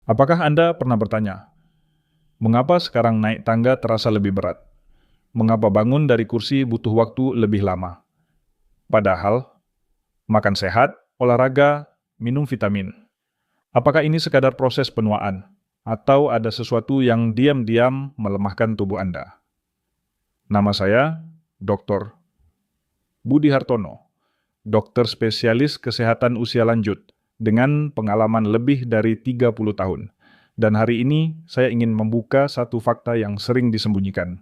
Apakah Anda pernah bertanya, mengapa sekarang naik tangga terasa lebih berat? Mengapa bangun dari kursi butuh waktu lebih lama? Padahal, makan sehat, olahraga, minum vitamin. Apakah ini sekadar proses penuaan? Atau ada sesuatu yang diam-diam melemahkan tubuh Anda? Nama saya, Dr. Budi Hartono, dokter spesialis kesehatan usia lanjut, dengan pengalaman lebih dari 30 tahun. Dan hari ini saya ingin membuka satu fakta yang sering disembunyikan.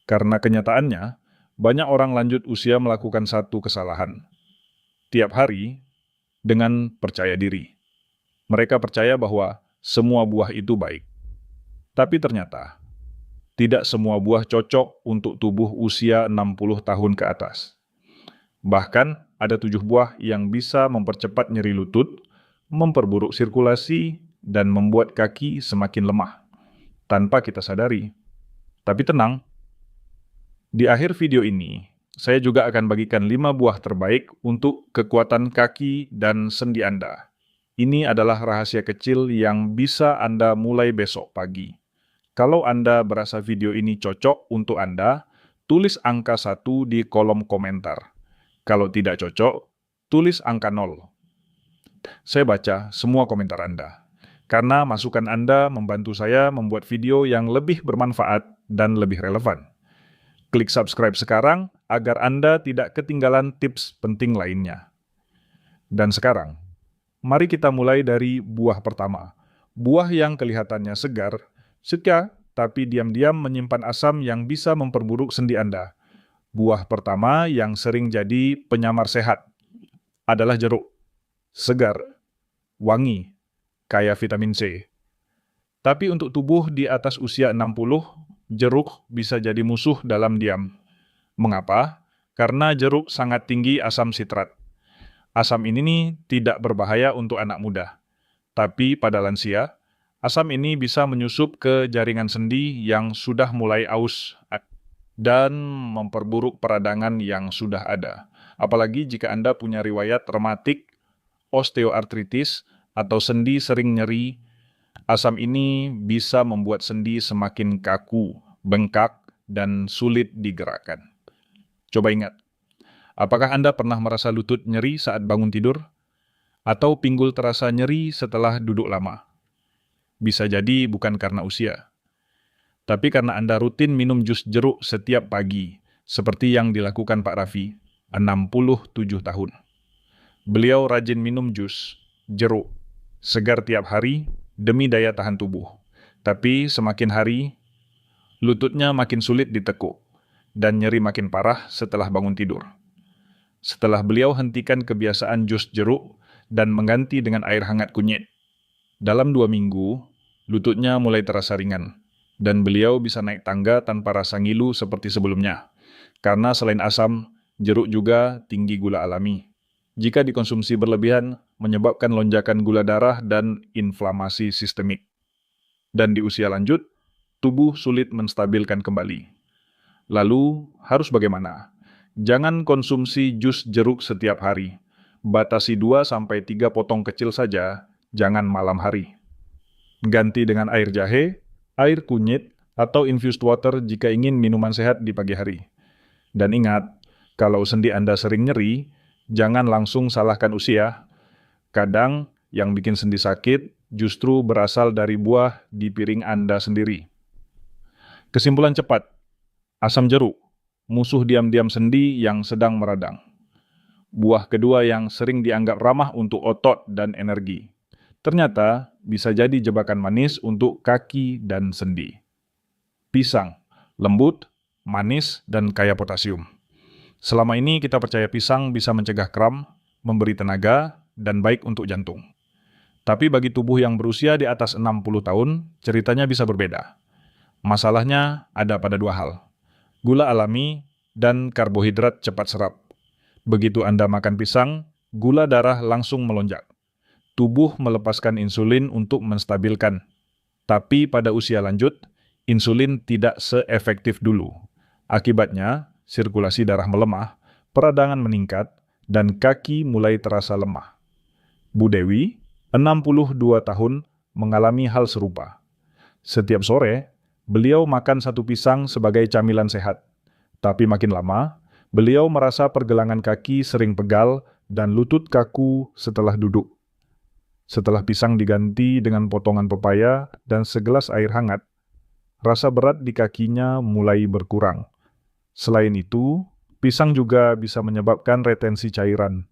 Karena kenyataannya, banyak orang lanjut usia melakukan satu kesalahan. Tiap hari, dengan percaya diri. Mereka percaya bahwa semua buah itu baik. Tapi ternyata, tidak semua buah cocok untuk tubuh usia 60 tahun ke atas. Bahkan, ada 7 buah yang bisa mempercepat nyeri lutut, memperburuk sirkulasi, dan membuat kaki semakin lemah, tanpa kita sadari. Tapi tenang, di akhir video ini, saya juga akan bagikan 5 buah terbaik untuk kekuatan kaki dan sendi Anda. Ini adalah rahasia kecil yang bisa Anda mulai besok pagi. Kalau Anda berasa video ini cocok untuk Anda, tulis angka 1 di kolom komentar. Kalau tidak cocok, tulis angka 0. Saya baca semua komentar Anda, karena masukan Anda membantu saya membuat video yang lebih bermanfaat dan lebih relevan. Klik subscribe sekarang agar Anda tidak ketinggalan tips penting lainnya. Dan sekarang, mari kita mulai dari buah pertama. Buah yang kelihatannya segar, tapi diam-diam menyimpan asam yang bisa memperburuk sendi Anda. Buah pertama yang sering jadi penyamar sehat adalah jeruk. Segar, wangi, kaya vitamin C. Tapi untuk tubuh di atas usia 60, jeruk bisa jadi musuh dalam diam. Mengapa? Karena jeruk sangat tinggi asam sitrat. Asam ini tidak berbahaya untuk anak muda. Tapi pada lansia, asam ini bisa menyusup ke jaringan sendi yang sudah mulai aus dan memperburuk peradangan yang sudah ada. Apalagi jika Anda punya riwayat rematik, osteoartritis, atau sendi sering nyeri, asam ini bisa membuat sendi semakin kaku, bengkak, dan sulit digerakkan. Coba ingat, apakah Anda pernah merasa lutut nyeri saat bangun tidur? Atau pinggul terasa nyeri setelah duduk lama? Bisa jadi bukan karena usia, tapi karena Anda rutin minum jus jeruk setiap pagi, seperti yang dilakukan Pak Raffi, 67 tahun. Beliau rajin minum jus jeruk segar tiap hari demi daya tahan tubuh. Tapi semakin hari, lututnya makin sulit ditekuk dan nyeri makin parah setelah bangun tidur. Setelah beliau hentikan kebiasaan jus jeruk dan mengganti dengan air hangat kunyit, dalam 2 minggu, lututnya mulai terasa ringan. Dan beliau bisa naik tangga tanpa rasa ngilu seperti sebelumnya. Karena selain asam, jeruk juga tinggi gula alami. Jika dikonsumsi berlebihan, menyebabkan lonjakan gula darah dan inflamasi sistemik. Dan di usia lanjut, tubuh sulit menstabilkan kembali. Lalu, harus bagaimana? Jangan konsumsi jus jeruk setiap hari. Batasi 2-3 potong kecil saja, jangan malam hari. Ganti dengan air jahe, air kunyit, atau infused water jika ingin minuman sehat di pagi hari. Dan ingat, kalau sendi Anda sering nyeri, jangan langsung salahkan usia. Kadang yang bikin sendi sakit justru berasal dari buah di piring Anda sendiri. Kesimpulan cepat, asam jeruk, musuh diam-diam sendi yang sedang meradang. Buah kedua yang sering dianggap ramah untuk otot dan energi. Ternyata bisa jadi jebakan manis untuk kaki dan sendi. Pisang, lembut, manis, dan kaya potasium. Selama ini kita percaya pisang bisa mencegah kram, memberi tenaga, dan baik untuk jantung. Tapi bagi tubuh yang berusia di atas 60 tahun, ceritanya bisa berbeda. Masalahnya ada pada 2 hal. Gula alami dan karbohidrat cepat serap. Begitu Anda makan pisang, gula darah langsung melonjak. Tubuh melepaskan insulin untuk menstabilkan. Tapi pada usia lanjut, insulin tidak seefektif dulu. Akibatnya, sirkulasi darah melemah, peradangan meningkat, dan kaki mulai terasa lemah. Bu Dewi, 62 tahun, mengalami hal serupa. Setiap sore, beliau makan satu pisang sebagai camilan sehat. Tapi makin lama, beliau merasa pergelangan kaki sering pegal dan lutut kaku setelah duduk. Setelah pisang diganti dengan potongan pepaya dan segelas air hangat, rasa berat di kakinya mulai berkurang. Selain itu, pisang juga bisa menyebabkan retensi cairan,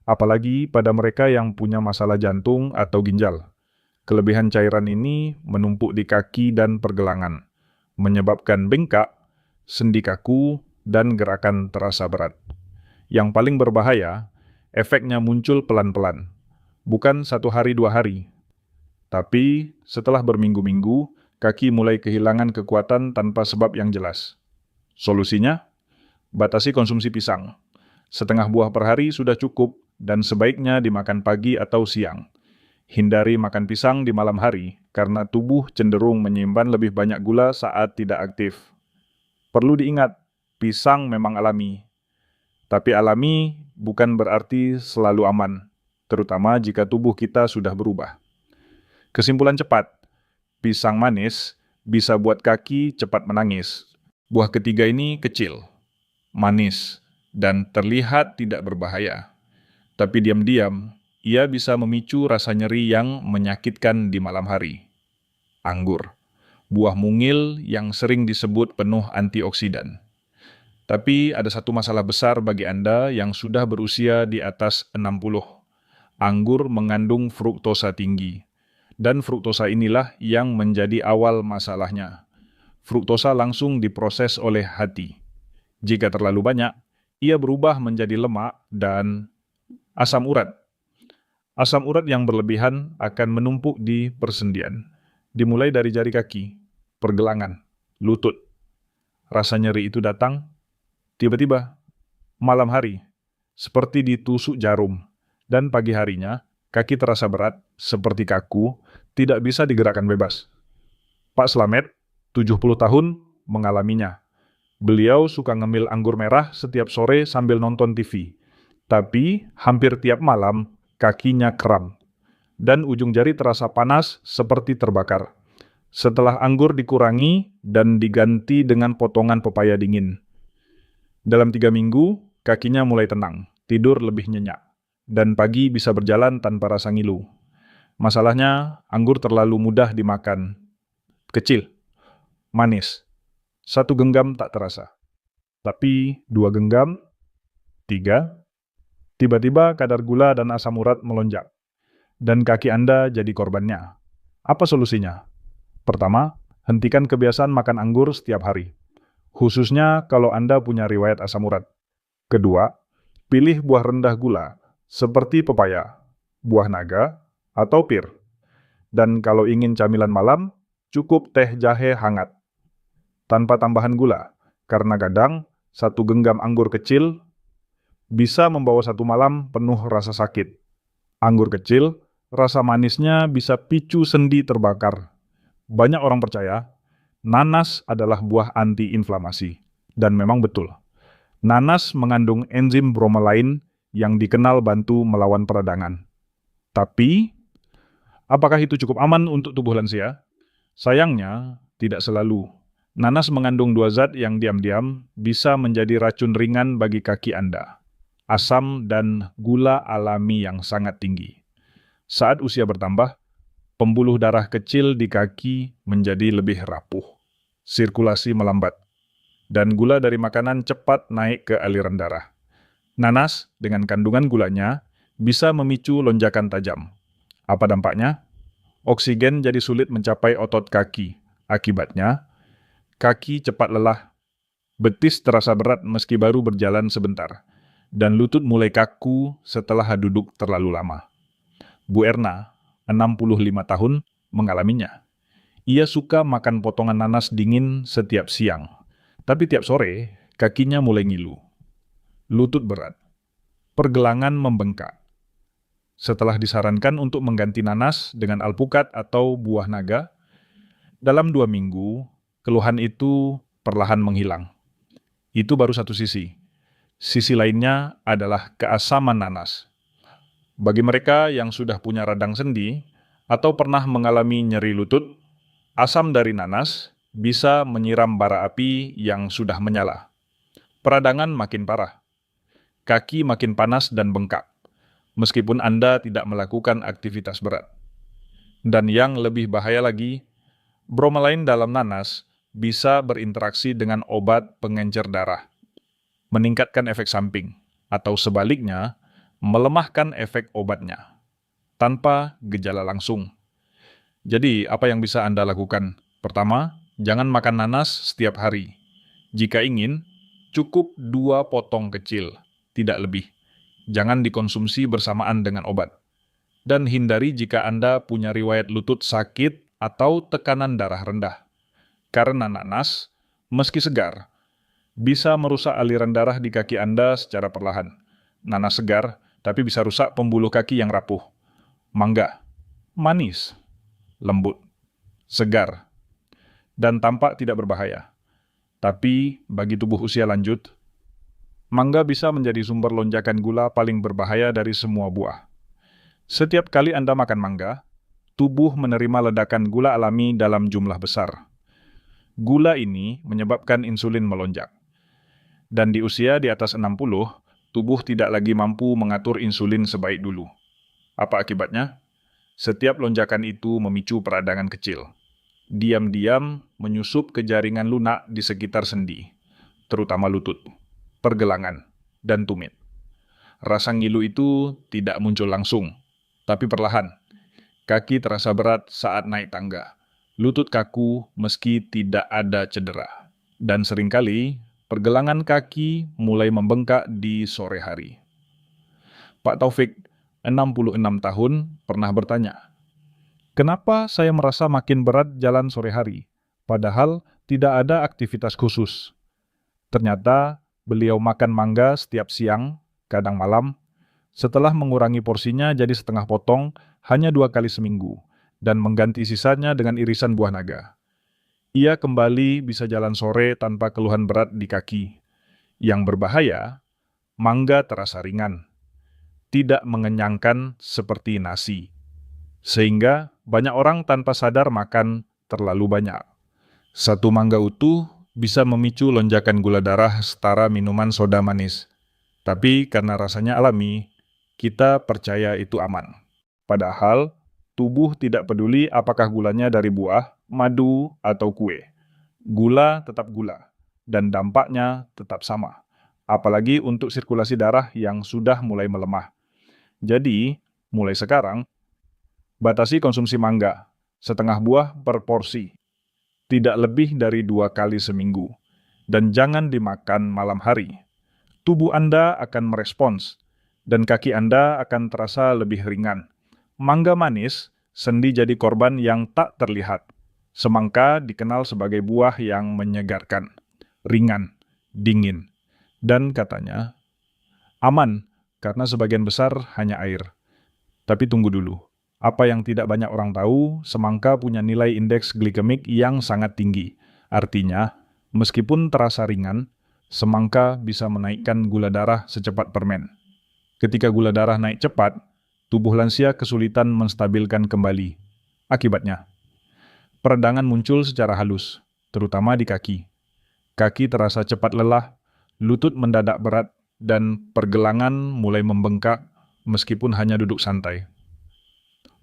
apalagi pada mereka yang punya masalah jantung atau ginjal. Kelebihan cairan ini menumpuk di kaki dan pergelangan, menyebabkan bengkak, sendi kaku, dan gerakan terasa berat. Yang paling berbahaya, efeknya muncul pelan-pelan, bukan 1 hari 2 hari. Tapi setelah berminggu-minggu, kaki mulai kehilangan kekuatan tanpa sebab yang jelas. Solusinya? Batasi konsumsi pisang. Setengah buah per hari sudah cukup dan sebaiknya dimakan pagi atau siang. Hindari makan pisang di malam hari karena tubuh cenderung menyimpan lebih banyak gula saat tidak aktif. Perlu diingat, pisang memang alami. Tapi alami bukan berarti selalu aman, terutama jika tubuh kita sudah berubah. Kesimpulan cepat, pisang manis bisa buat kaki cepat menangis. Buah ketiga ini kecil, manis, dan terlihat tidak berbahaya. Tapi diam-diam, ia bisa memicu rasa nyeri yang menyakitkan di malam hari. Anggur, buah mungil yang sering disebut penuh antioksidan. Tapi ada satu masalah besar bagi Anda yang sudah berusia di atas 60. Anggur mengandung fruktosa tinggi. Dan fruktosa inilah yang menjadi awal masalahnya. Fruktosa langsung diproses oleh hati. Jika terlalu banyak, ia berubah menjadi lemak dan asam urat. Asam urat yang berlebihan akan menumpuk di persendian, dimulai dari jari kaki, pergelangan, lutut. Rasa nyeri itu datang tiba-tiba, malam hari, seperti ditusuk jarum, dan pagi harinya, kaki terasa berat, seperti kaku, tidak bisa digerakkan bebas. Pak Slamet, 70 tahun, mengalaminya. Beliau suka ngemil anggur merah setiap sore sambil nonton TV. Tapi, hampir tiap malam, kakinya kram. Dan ujung jari terasa panas seperti terbakar. Setelah anggur dikurangi dan diganti dengan potongan pepaya dingin. Dalam 3 minggu, kakinya mulai tenang, tidur lebih nyenyak, dan pagi bisa berjalan tanpa rasa ngilu. Masalahnya, anggur terlalu mudah dimakan. Kecil, manis, 1 genggam tak terasa. Tapi 2 genggam, 3, tiba-tiba kadar gula dan asam urat melonjak, dan kaki Anda jadi korbannya. Apa solusinya? Pertama, hentikan kebiasaan makan anggur setiap hari. Khususnya kalau Anda punya riwayat asam urat. Kedua, pilih buah rendah gula, seperti pepaya, buah naga, atau pir. Dan kalau ingin camilan malam, cukup teh jahe hangat. Tanpa tambahan gula, karena kadang 1 genggam anggur kecil bisa membawa 1 malam penuh rasa sakit. Anggur kecil, rasa manisnya bisa picu sendi terbakar. Banyak orang percaya, nanas adalah buah anti-inflamasi. Dan memang betul. Nanas mengandung enzim bromelain yang dikenal bantu melawan peradangan. Tapi, apakah itu cukup aman untuk tubuh lansia? Sayangnya, tidak selalu. Nanas mengandung 2 zat yang diam-diam bisa menjadi racun ringan bagi kaki Anda. Asam dan gula alami yang sangat tinggi. Saat usia bertambah, pembuluh darah kecil di kaki menjadi lebih rapuh. Sirkulasi melambat. Dan gula dari makanan cepat naik ke aliran darah. Nanas dengan kandungan gulanya bisa memicu lonjakan tajam. Apa dampaknya? Oksigen jadi sulit mencapai otot kaki. Akibatnya, kaki cepat lelah, betis terasa berat meski baru berjalan sebentar, dan lutut mulai kaku setelah duduk terlalu lama. Bu Erna, 65 tahun, mengalaminya. Ia suka makan potongan nanas dingin setiap siang, tapi tiap sore kakinya mulai ngilu. Lutut berat, pergelangan membengkak. Setelah disarankan untuk mengganti nanas dengan alpukat atau buah naga, dalam 2 minggu, keluhan itu perlahan menghilang. Itu baru satu sisi. Sisi lainnya adalah keasaman nanas. Bagi mereka yang sudah punya radang sendi, atau pernah mengalami nyeri lutut, asam dari nanas bisa menyiram bara api yang sudah menyala. Peradangan makin parah, kaki makin panas dan bengkak, meskipun Anda tidak melakukan aktivitas berat. Dan yang lebih bahaya lagi, bromelain dalam nanas bisa berinteraksi dengan obat pengencer darah, meningkatkan efek samping, atau sebaliknya, melemahkan efek obatnya, tanpa gejala langsung. Jadi, apa yang bisa Anda lakukan? Pertama, jangan makan nanas setiap hari. Jika ingin, cukup 2 potong kecil, tidak lebih. Jangan dikonsumsi bersamaan dengan obat. Dan hindari jika Anda punya riwayat lutut sakit atau tekanan darah rendah. Karena nanas, meski segar, bisa merusak aliran darah di kaki Anda secara perlahan. Nanas segar, tapi bisa rusak pembuluh kaki yang rapuh. Mangga, manis, lembut, segar, dan tampak tidak berbahaya. Tapi bagi tubuh usia lanjut, mangga bisa menjadi sumber lonjakan gula paling berbahaya dari semua buah. Setiap kali Anda makan mangga, tubuh menerima ledakan gula alami dalam jumlah besar. Gula ini menyebabkan insulin melonjak. Dan di usia di atas 60, tubuh tidak lagi mampu mengatur insulin sebaik dulu. Apa akibatnya? Setiap lonjakan itu memicu peradangan kecil. Diam-diam menyusup ke jaringan lunak di sekitar sendi, terutama lutut, pergelangan, dan tumit. Rasa ngilu itu tidak muncul langsung, tapi perlahan. Kaki terasa berat saat naik tangga. Lutut kaku meski tidak ada cedera. Dan seringkali, pergelangan kaki mulai membengkak di sore hari. Pak Taufik, 66 tahun, pernah bertanya, "Kenapa saya merasa makin berat jalan sore hari, padahal tidak ada aktivitas khusus?" Ternyata, beliau makan mangga setiap siang, kadang malam, setelah mengurangi porsinya jadi setengah potong hanya 2 kali seminggu, dan mengganti sisanya dengan irisan buah naga. Ia kembali bisa jalan sore tanpa keluhan berat di kaki. Yang berbahaya, mangga terasa ringan, tidak mengenyangkan seperti nasi, sehingga banyak orang tanpa sadar makan terlalu banyak. Satu mangga utuh bisa memicu lonjakan gula darah setara minuman soda manis. Tapi karena rasanya alami, kita percaya itu aman. Padahal, tubuh tidak peduli apakah gulanya dari buah, madu, atau kue. Gula tetap gula, dan dampaknya tetap sama. Apalagi untuk sirkulasi darah yang sudah mulai melemah. Jadi, mulai sekarang, batasi konsumsi mangga, setengah buah per porsi, tidak lebih dari 2 kali seminggu, dan jangan dimakan malam hari. Tubuh Anda akan merespons, dan kaki Anda akan terasa lebih ringan. Mangga manis, sendi jadi korban yang tak terlihat. Semangka dikenal sebagai buah yang menyegarkan, ringan, dingin, dan katanya aman karena sebagian besar hanya air. Tapi tunggu dulu, apa yang tidak banyak orang tahu, semangka punya nilai indeks glikemik yang sangat tinggi. Artinya, meskipun terasa ringan, semangka bisa menaikkan gula darah secepat permen. Ketika gula darah naik cepat, tubuh lansia kesulitan menstabilkan kembali. Akibatnya, peradangan muncul secara halus, terutama di kaki. Kaki terasa cepat lelah, lutut mendadak berat, dan pergelangan mulai membengkak meskipun hanya duduk santai.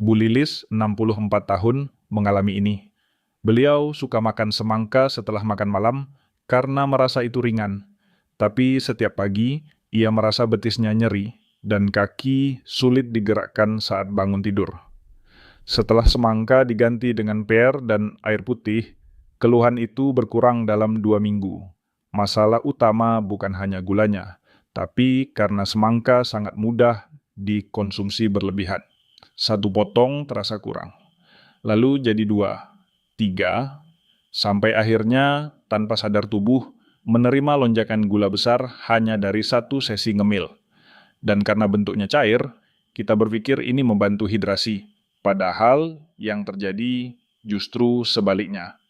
Bu Lilis, 64 tahun, mengalami ini. Beliau suka makan semangka setelah makan malam karena merasa itu ringan. Tapi setiap pagi, ia merasa betisnya nyeri dan kaki sulit digerakkan saat bangun tidur. Setelah semangka diganti dengan pear dan air putih, keluhan itu berkurang dalam 2 minggu. Masalah utama bukan hanya gulanya, tapi karena semangka sangat mudah dikonsumsi berlebihan. 1 potong terasa kurang, lalu jadi 2, 3, sampai akhirnya tanpa sadar tubuh menerima lonjakan gula besar hanya dari 1 sesi ngemil. Dan karena bentuknya cair, kita berpikir ini membantu hidrasi. Padahal yang terjadi justru sebaliknya.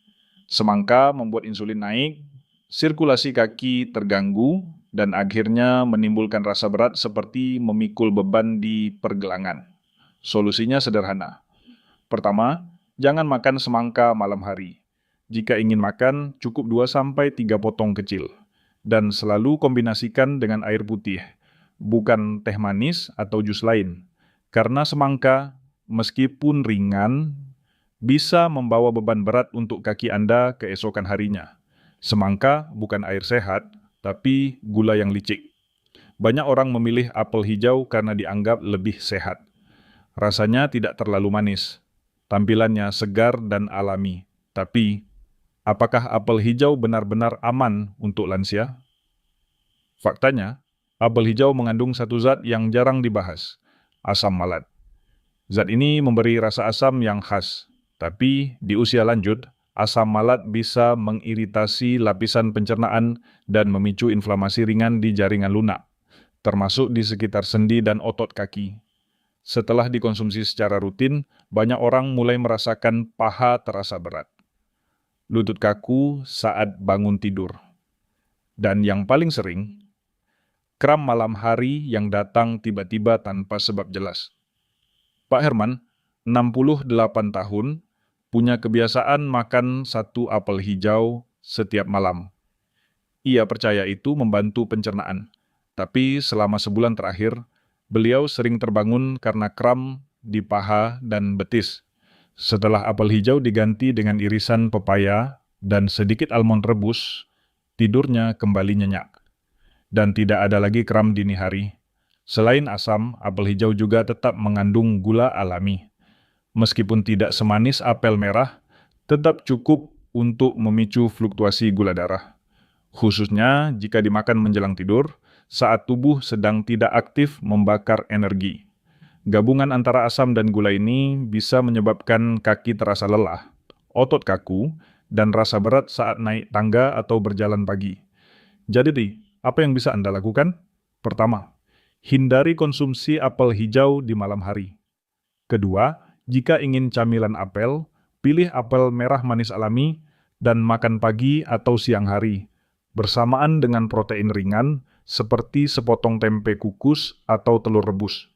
Semangka membuat insulin naik, sirkulasi kaki terganggu, dan akhirnya menimbulkan rasa berat seperti memikul beban di pergelangan. Solusinya sederhana. Pertama, jangan makan semangka malam hari. Jika ingin makan, cukup 2-3 potong kecil. Dan selalu kombinasikan dengan air putih, bukan teh manis atau jus lain. Karena semangka, meskipun ringan, bisa membawa beban berat untuk kaki Anda keesokan harinya. Semangka bukan air sehat, tapi gula yang licik. Banyak orang memilih apel hijau karena dianggap lebih sehat. Rasanya tidak terlalu manis. Tampilannya segar dan alami. Tapi, apakah apel hijau benar-benar aman untuk lansia? Faktanya, apel hijau mengandung satu zat yang jarang dibahas, asam malat. Zat ini memberi rasa asam yang khas, tapi di usia lanjut, asam malat bisa mengiritasi lapisan pencernaan dan memicu inflamasi ringan di jaringan lunak, termasuk di sekitar sendi dan otot kaki. Setelah dikonsumsi secara rutin, banyak orang mulai merasakan paha terasa berat, lutut kaku saat bangun tidur, dan yang paling sering, kram malam hari yang datang tiba-tiba tanpa sebab jelas. Pak Herman, 68 tahun, punya kebiasaan makan satu apel hijau setiap malam. Ia percaya itu membantu pencernaan, tapi selama sebulan terakhir, beliau sering terbangun karena kram di paha dan betis. Setelah apel hijau diganti dengan irisan pepaya dan sedikit almond rebus, tidurnya kembali nyenyak. Dan tidak ada lagi kram dini hari. Selain asam, apel hijau juga tetap mengandung gula alami. Meskipun tidak semanis apel merah, tetap cukup untuk memicu fluktuasi gula darah. Khususnya jika dimakan menjelang tidur, saat tubuh sedang tidak aktif membakar energi. Gabungan antara asam dan gula ini bisa menyebabkan kaki terasa lelah, otot kaku, dan rasa berat saat naik tangga atau berjalan pagi. Jadi, apa yang bisa Anda lakukan? Pertama, hindari konsumsi apel hijau di malam hari. Kedua, jika ingin camilan apel, pilih apel merah manis alami dan makan pagi atau siang hari, bersamaan dengan protein ringan seperti sepotong tempe kukus atau telur rebus.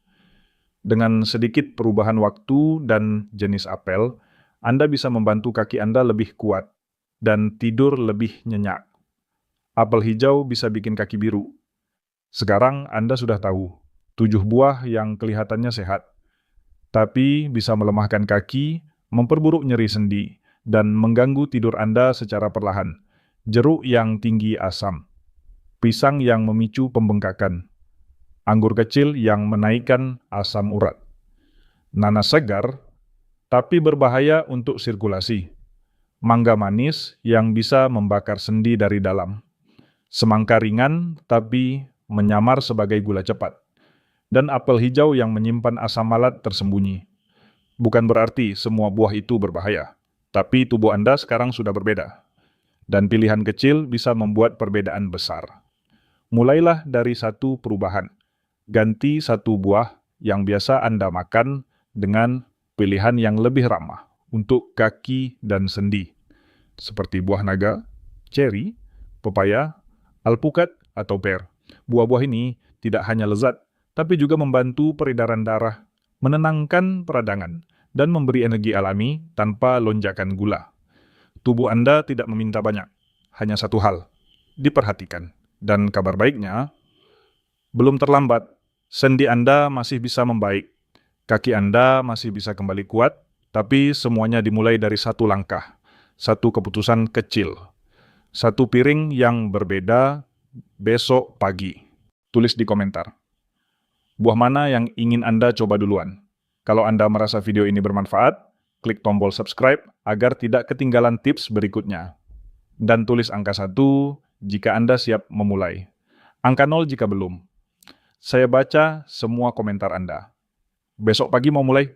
Dengan sedikit perubahan waktu dan jenis apel, Anda bisa membantu kaki Anda lebih kuat dan tidur lebih nyenyak. Apel hijau bisa bikin kaki biru. Sekarang Anda sudah tahu, 7 buah yang kelihatannya sehat, tapi bisa melemahkan kaki, memperburuk nyeri sendi, dan mengganggu tidur Anda secara perlahan. Jeruk yang tinggi asam, pisang yang memicu pembengkakan, anggur kecil yang menaikkan asam urat, nanas segar tapi berbahaya untuk sirkulasi, mangga manis yang bisa membakar sendi dari dalam, semangka ringan tapi menyamar sebagai gula cepat, dan apel hijau yang menyimpan asam malat tersembunyi. Bukan berarti semua buah itu berbahaya, tapi tubuh Anda sekarang sudah berbeda. Dan pilihan kecil bisa membuat perbedaan besar. Mulailah dari satu perubahan. Ganti satu buah yang biasa Anda makan dengan pilihan yang lebih ramah untuk kaki dan sendi, seperti buah naga, ceri, pepaya, alpukat, atau pear. Buah-buah ini tidak hanya lezat, tapi juga membantu peredaran darah, menenangkan peradangan, dan memberi energi alami tanpa lonjakan gula. Tubuh Anda tidak meminta banyak, hanya satu hal, diperhatikan. Dan kabar baiknya, belum terlambat, sendi Anda masih bisa membaik, kaki Anda masih bisa kembali kuat, tapi semuanya dimulai dari satu langkah, satu keputusan kecil, satu piring yang berbeda besok pagi. Tulis di komentar. Buah mana yang ingin Anda coba duluan? Kalau Anda merasa video ini bermanfaat, klik tombol subscribe agar tidak ketinggalan tips berikutnya. Dan tulis angka 1 jika Anda siap memulai. Angka 0 jika belum. Saya baca semua komentar Anda. Besok pagi mau mulai?